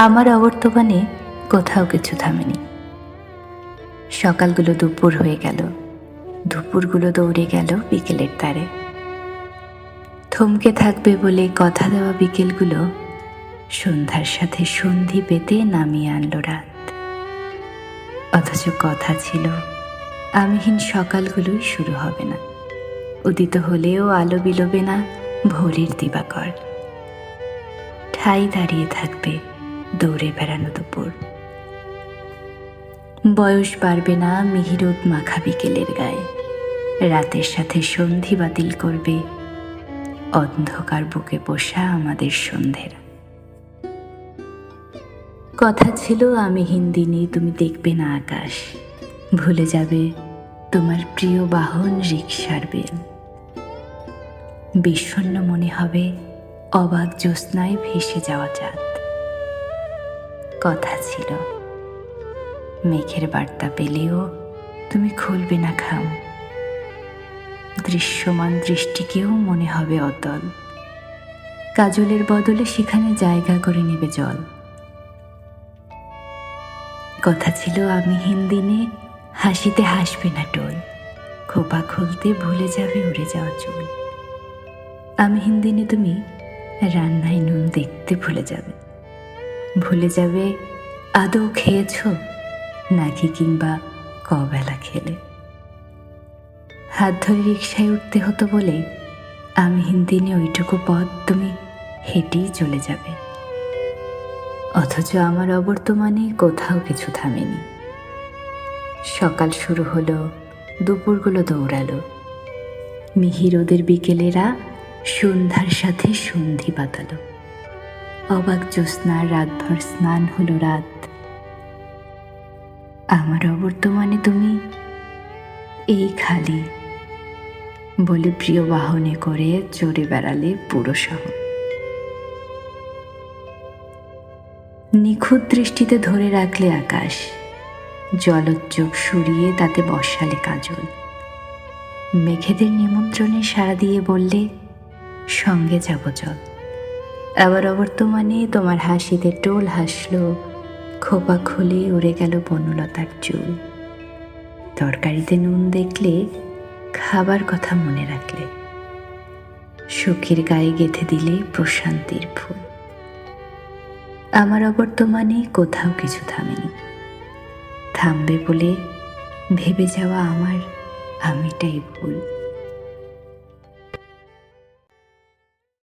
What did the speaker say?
আমার অবর্তমানে কোথাও কিছু থামেনি। সকালগুলো দুপুর হয়ে গেল, দুপুরগুলো দৌড়ে গেল বিকেলের তারে। থমকে থাকবে বলে কথা দেওয়া বিকেলগুলো সন্ধ্যার সাথে সন্ধি পেতে নামিয়ে আনলো রাত। অথচ কথা ছিল আমিহীন সকালগুলোই শুরু হবে না, উদিত হলেও আলো বিলোবে না ভোরের দিবাকর। ঠাই দাঁড়িয়ে থাকবে দৌড়ে বেড়ানো দুপুর। বয়স বাড়বে না মিহিরোদ মাখা বিকেলের গায়ে, রাতের সাথে সন্ধি বাতিল করবে অন্ধকার বুকে পোষা আমাদের সন্ধ্যের। কথা ছিল আমিহীন দিনে তুমি দেখবে না আকাশ, ভুলে যাবে তোমার প্রিয় বাহন রিকশার বেল। বিষণ্ণ মনে হবে অবাক জ্যোৎস্নায় ভেসে যাওয়া চাঁদ। কথা ছিল মেঘের বার্তা পেলেও তুমি খুলবে না খাম, দৃশ্যমান দৃষ্টিকেও মনে হবে অতল, কাজলের বদলে সেখানে জায়গা করে নেবে জল। কথা ছিল আমিহীন দিনে হাসিতে হাসবে না টোল, খোপা খুলতে ভুলে যাবে উড়ে যাওয়া চুল। আমিহীন দিনে তুমি রান্নায় নুন দেখতে ভুলে যাবে, ভুলে যাবে আদৌ খেয়েছ নাকি কিংবা কবেলা খেলে। হাত ধরে রিকশায় উঠতে হতো বলে আমিহীন দিনে ওইটুকু পথ তুমি হেঁটেই চলে যাবে। অথচ আমার অবর্তমানে কোথাও কিছু থামেনি। সকাল শুরু হলো, দুপুরগুলো দৌড়ালো, মিহিরোদের বিকেলেরা সন্ধ্যার সাথে সন্ধি পাতালো। অবাক জ্যোৎস্নার রাতভর স্নান হলো রাত। আমার অবর্তমানে তুমি এই খালি বলে প্রিয় বাহনে করে চড়ে বেড়ালে পুরো শহর। নিখুঁত দৃষ্টিতে ধরে রাখলে আকাশ, জলোচ্চোখ সরিয়ে তাতে বসালে কাজল। মেঘেদের নিমন্ত্রণে সাড়া দিয়ে বললে সঙ্গে যাব চল। আবার অবর্তমানে তোমার হাসিতে টোল হাসলো, খোপা খুলে উড়ে গেল বনলতার চুল। তরকারিতে নুন দেখলে খাবার কথা মনে রাখলে, সুখের গায়ে গেঁথে দিলে প্রশান্তির ফুল। আমার অবর্তমানে কোথাও কিছু থামেনি, থামবে বলে ভেবে যাওয়া আমার আমিটাই ভুল।